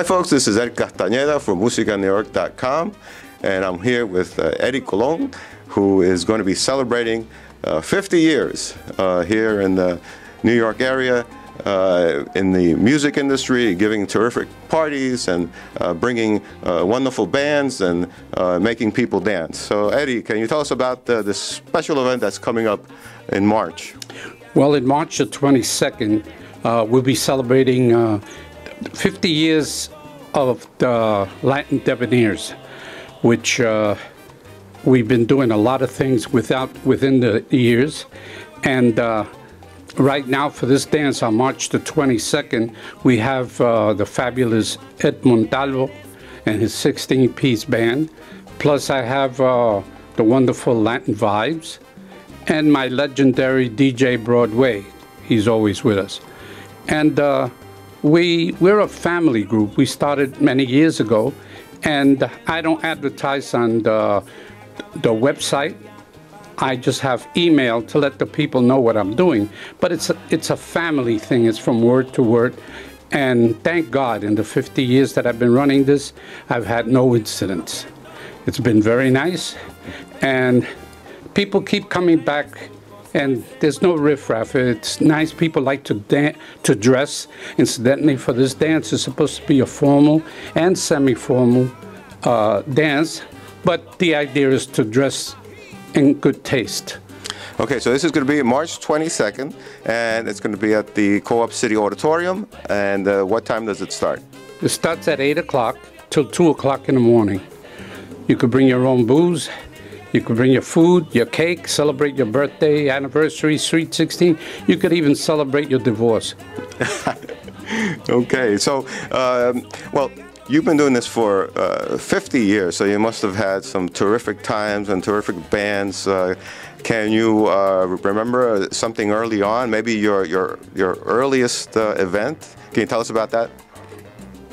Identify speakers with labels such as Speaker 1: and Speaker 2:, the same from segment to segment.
Speaker 1: Hi folks, this is Ed Castaneda from musicanewyork.com, and I'm here with Eddie Colon, who is going to be celebrating 50 years here in the New York area in the music industry, giving terrific parties and bringing wonderful bands and making people dance. So Eddie, can you tell us about this special event that's coming up in March?
Speaker 2: Well, in March the 22nd, we'll be celebrating 50 years of the Latin Debonairs, which we've been doing a lot of things within the years. And right now for this dance on March the 22nd, we have the fabulous Ed Montalvo and his 16-piece band. Plus I have the wonderful Latin Vibes and my legendary DJ Broadway. He's always with us. And we're a family group. We started many years ago, and I don't advertise on the website. I just have email to let the people know what I'm doing. But it's a family thing. It's from word to word. And thank God, in the 50 years that I've been running this, I've had no incidents. It's been very nice, and people keep coming back. And there's no riffraff. It's nice. People like to dress. Incidentally, for this dance, it's supposed to be a formal and semi-formal dance, but the idea is to dress in good taste.
Speaker 1: Okay, so this is going to be March 22nd, and it's going to be at the Co-Op City Auditorium. And what time does it start?
Speaker 2: It starts at 8 o'clock till 2 o'clock in the morning. You could bring your own booze. You could bring your food, your cake, celebrate your birthday, anniversary, sweet 16. You could even celebrate your divorce.
Speaker 1: Okay, so, well, you've been doing this for 50 years, so you must have had some terrific times and terrific bands. Can you remember something early on, maybe your earliest event? Can you tell us about that?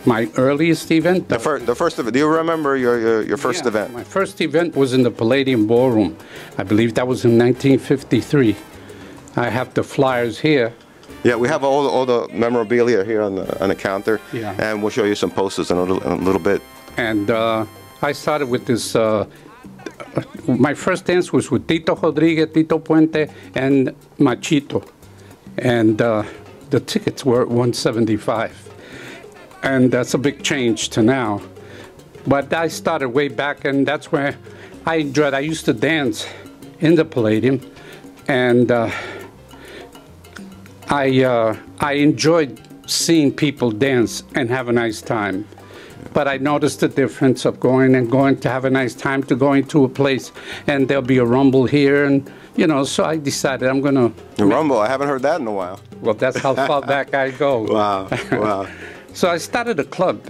Speaker 2: My earliest event?
Speaker 1: The first event. Do you remember your first event?
Speaker 2: My first event was in the Palladium Ballroom. I believe that was in 1953. I have the flyers here.
Speaker 1: Yeah, we have all the memorabilia here on the counter.
Speaker 2: Yeah.
Speaker 1: And we'll show you some posters in a little bit.
Speaker 2: And I started with this. My first dance was with Tito Rodriguez, Tito Puente, and Machito. And the tickets were $175. And that's a big change to now. But I started way back, and that's where I enjoyed. I used to dance in the Palladium, and I enjoyed seeing people dance and have a nice time. But I noticed the difference of going to have a nice time to going to a place, and there'll be a rumble here, and you know. So I decided I'm gonna.
Speaker 1: A rumble? I haven't heard that in a while.
Speaker 2: Well, that's how far back I go.
Speaker 1: Wow! Wow!
Speaker 2: So I started a club,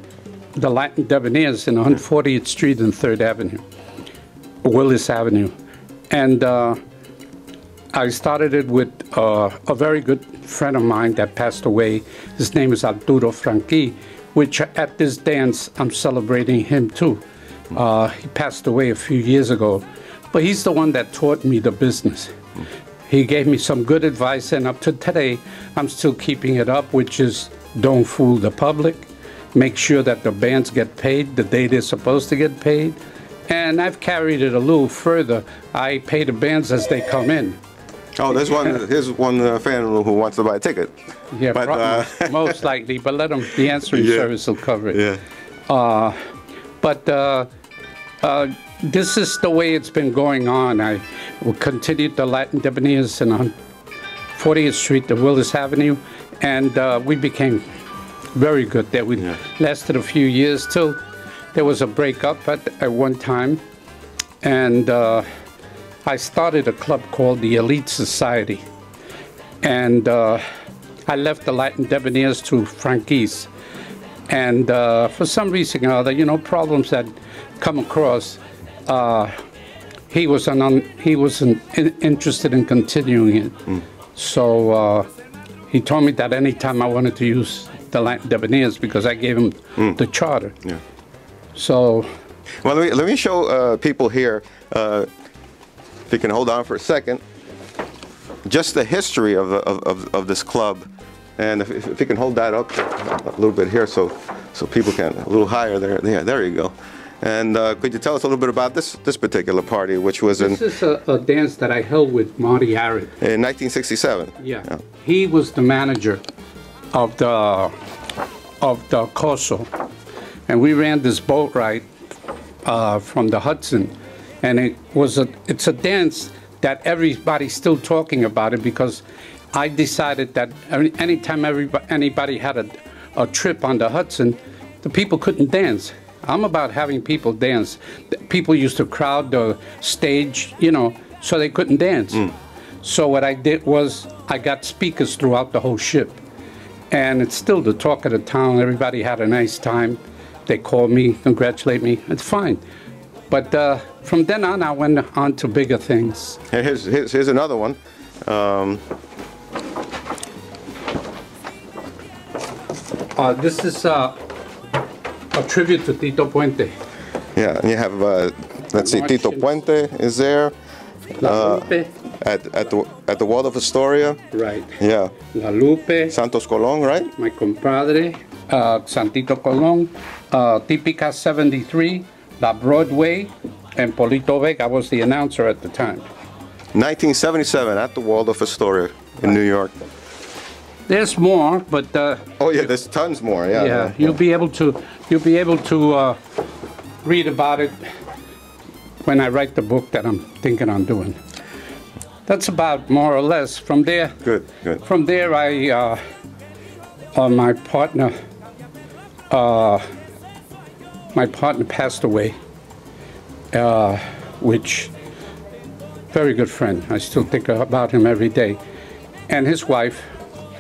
Speaker 2: the Latin Debonairs, in 140th Street and 3rd Avenue, Willis Avenue. And I started it with a very good friend of mine that passed away. His name is Arturo Franqui, which at this dance, I'm celebrating him too. He passed away a few years ago, but he's the one that taught me the business. He gave me some good advice, and up to today, I'm still keeping it up, which is don't fool the public. Make sure that the bands get paid the day they're supposed to get paid. And I've carried it a little further. I pay the bands as they come in.
Speaker 1: Oh, here's one fan who wants to buy a ticket.
Speaker 2: Yeah, but, most likely, but let them, the answering service will cover it.
Speaker 1: Yeah.
Speaker 2: This is the way it's been going on. I will continue the Latin Debonairs in 40th Street to Willis Avenue, and we became very good there. We lasted a few years till there was a breakup at one time, and I started a club called the Elite Society, and I left the Latin Debonairs to Franquis, and for some reason or other, you know, problems that come across, he wasn't interested in continuing it. So he told me that anytime I wanted to use the Latin Debonairs, because I gave him the charter. Yeah. So.
Speaker 1: Well, let me show people here, if you can hold on for a second, just the history of this club. And if you can hold that up a little bit here so so people can, a little higher there. Yeah, there you go. And could you tell us a little bit about this particular party, which was
Speaker 2: This is a dance that I held with Marty Arad.
Speaker 1: in 1967?
Speaker 2: Yeah. He was the manager of the Corso, and we ran this boat ride from the Hudson, and it's a dance that everybody's still talking about it, because I decided that anytime anybody had a trip on the Hudson, the people couldn't dance. I'm about having people dance. People used to crowd the stage, you know, so they couldn't dance. So what I did was I got speakers throughout the whole ship. And it's still the talk of the town. Everybody had a nice time. They called me, congratulate me. It's fine. But from then on, I went on to bigger things.
Speaker 1: Here's another one.
Speaker 2: This is a tribute to Tito Puente.
Speaker 1: Yeah, and you have, let's see, Tito Puente is there.
Speaker 2: La Lupe.
Speaker 1: At the Waldorf Astoria.
Speaker 2: Right.
Speaker 1: Yeah.
Speaker 2: La Lupe.
Speaker 1: Santos Colon, right?
Speaker 2: My compadre, Santito Colon, Típica 73, La Broadway, and Polito Vega. I was the announcer at the time.
Speaker 1: 1977 at the Waldorf Astoria in New York.
Speaker 2: There's more, but
Speaker 1: oh yeah, there's tons more. Yeah.
Speaker 2: yeah, you'll be able to read about it when I write the book that I'm thinking on doing. That's about more or less. From there,
Speaker 1: Good.
Speaker 2: From there, my partner passed away, which very good friend. I still think about him every day. And his wife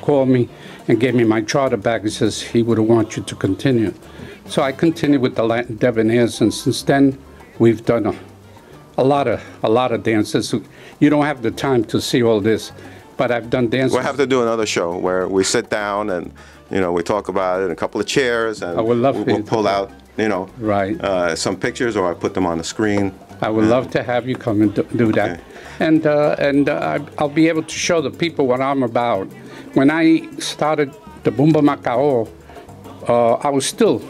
Speaker 2: called me and gave me my charter back and says he would want you to continue. So I continued with the Latin Debonairs, and since then we've done a lot of dances. You don't have the time to see all this, but I've done dances.
Speaker 1: We'll have to do another show where we sit down and, you know, we talk about it in a couple of chairs, and
Speaker 2: I would love
Speaker 1: we'll pull out, you know,
Speaker 2: right,
Speaker 1: some pictures, or I put them on the screen.
Speaker 2: I would love to have you come and do that. Okay. And I'll be able to show the people what I'm about. When I started the Bumba Macao, I was still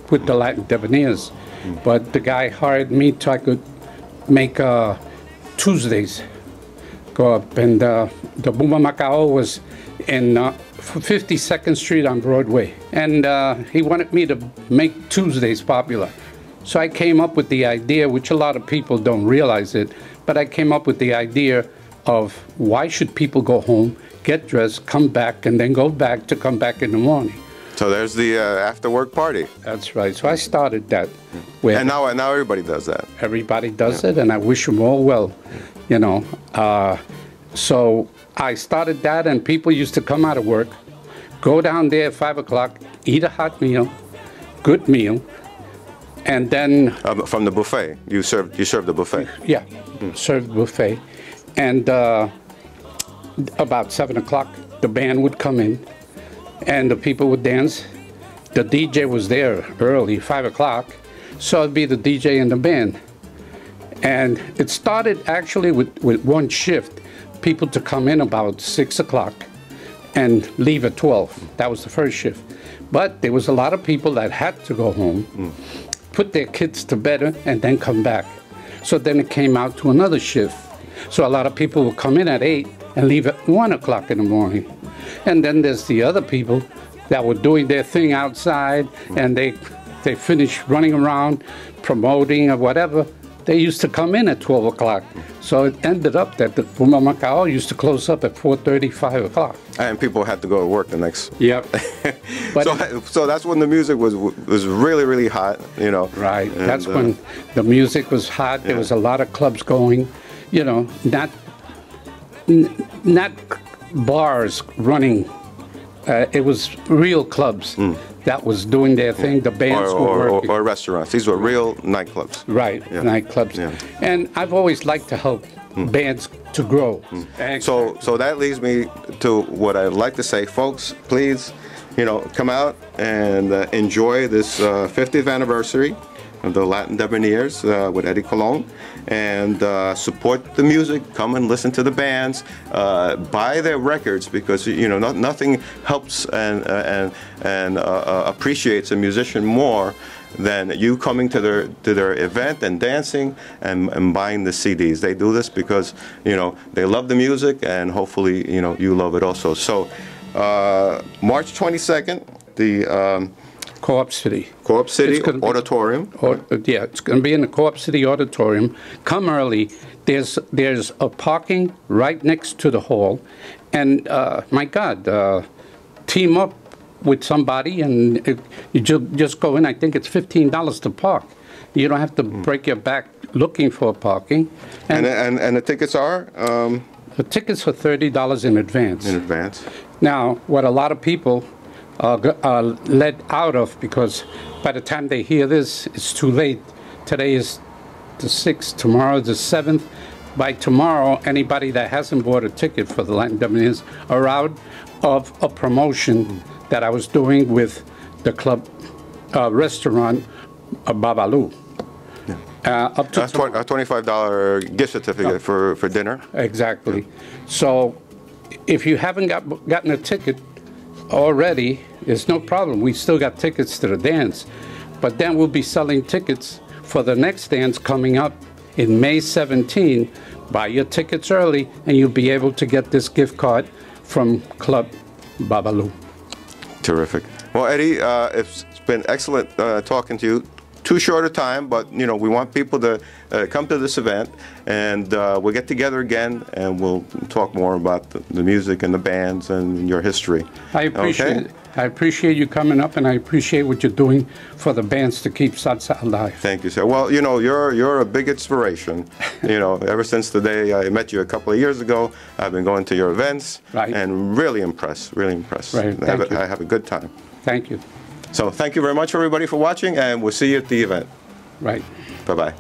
Speaker 2: with the Latin Debonairs, but the guy hired me so I could make Tuesdays go up. And the Bumba Macao was in 52nd Street on Broadway. And he wanted me to make Tuesdays popular. So I came up with the idea, which a lot of people don't realize it, but I came up with the idea of why should people go home, get dressed, come back, and then go back to come back in the morning.
Speaker 1: So there's the after-work party.
Speaker 2: That's right. So I started that.
Speaker 1: And now everybody does that.
Speaker 2: Everybody does it, and I wish them all well, you know. So I started that, and people used to come out of work, go down there at 5 o'clock, eat a hot meal, good meal, and then
Speaker 1: from the buffet, you serve the buffet.
Speaker 2: Yeah, serve the buffet, and about 7 o'clock, the band would come in, and the people would dance. The DJ was there early, 5 o'clock, so it'd be the DJ and the band. And it started actually with one shift, people to come in about 6 o'clock and leave at 12. That was the first shift. But there was a lot of people that had to go home, put their kids to bed, and then come back. So then it came out to another shift. So a lot of people would come in at 8 and leave at 1 o'clock in the morning. And then there's the other people that were doing their thing outside, and they finished running around, promoting or whatever. They used to come in at 12 o'clock. So it ended up that the Bumba Macao used to close up at 4:30, 5 o'clock.
Speaker 1: And people had to go to work the next.
Speaker 2: Yep.
Speaker 1: So that's when the music was really, really hot, you know.
Speaker 2: Right. And that's when the music was hot. There was a lot of clubs going, you know, not bars running. It was real clubs that was doing their thing. The bands were working.
Speaker 1: Or restaurants. These were real nightclubs.
Speaker 2: Right, nightclubs. Yeah. And I've always liked to help bands to grow.
Speaker 1: So that leads me to what I'd like to say, folks. Please, you know, come out and enjoy this 50th anniversary the Latin Debonairs with Eddie Colon, and support the music. Come and listen to the bands. Buy their records, because nothing helps and appreciates a musician more than you coming to their event and dancing and buying the CDs. They do this because they love the music, and hopefully you love it also. So March 22nd, the
Speaker 2: Co-op City.
Speaker 1: Co-op City Auditorium.
Speaker 2: Yeah, it's going to be in the Co-op City Auditorium. Come early. There's a parking right next to the hall, and my God, team up with somebody, and you just go in. I think it's $15 to park. You don't have to break your back looking for parking.
Speaker 1: And the tickets are?
Speaker 2: The tickets are $30 in advance.
Speaker 1: In advance.
Speaker 2: Now, what a lot of people are let out of, because by the time they hear this, it's too late. Today is the 6th, tomorrow is the 7th. By tomorrow, anybody that hasn't bought a ticket for the Latin Debonairs are out of a promotion that I was doing with the club restaurant Babalu. Up to
Speaker 1: a $25 gift certificate for dinner.
Speaker 2: Exactly. So if you haven't gotten a ticket already, there's no problem. We still got tickets to the dance. But then we'll be selling tickets for the next dance coming up in May 17. Buy your tickets early, and you'll be able to get this gift card from Club Babalu. Terrific.
Speaker 1: Well, Eddie, it's been excellent talking to you. Too short a time, but we want people to come to this event, and we'll get together again, and we'll talk more about the music and the bands and your history.
Speaker 2: I appreciate it. I appreciate you coming up, and I appreciate what you're doing for the bands to keep salsa alive.
Speaker 1: Thank you, sir. Well, you're a big inspiration. Ever since the day I met you a couple of years ago, I've been going to your events,
Speaker 2: right,
Speaker 1: and really impressed. Really impressed.
Speaker 2: Right.
Speaker 1: I have a good time.
Speaker 2: Thank you.
Speaker 1: So thank you very much, everybody, for watching, and we'll see you at the event.
Speaker 2: Right.
Speaker 1: Bye-bye.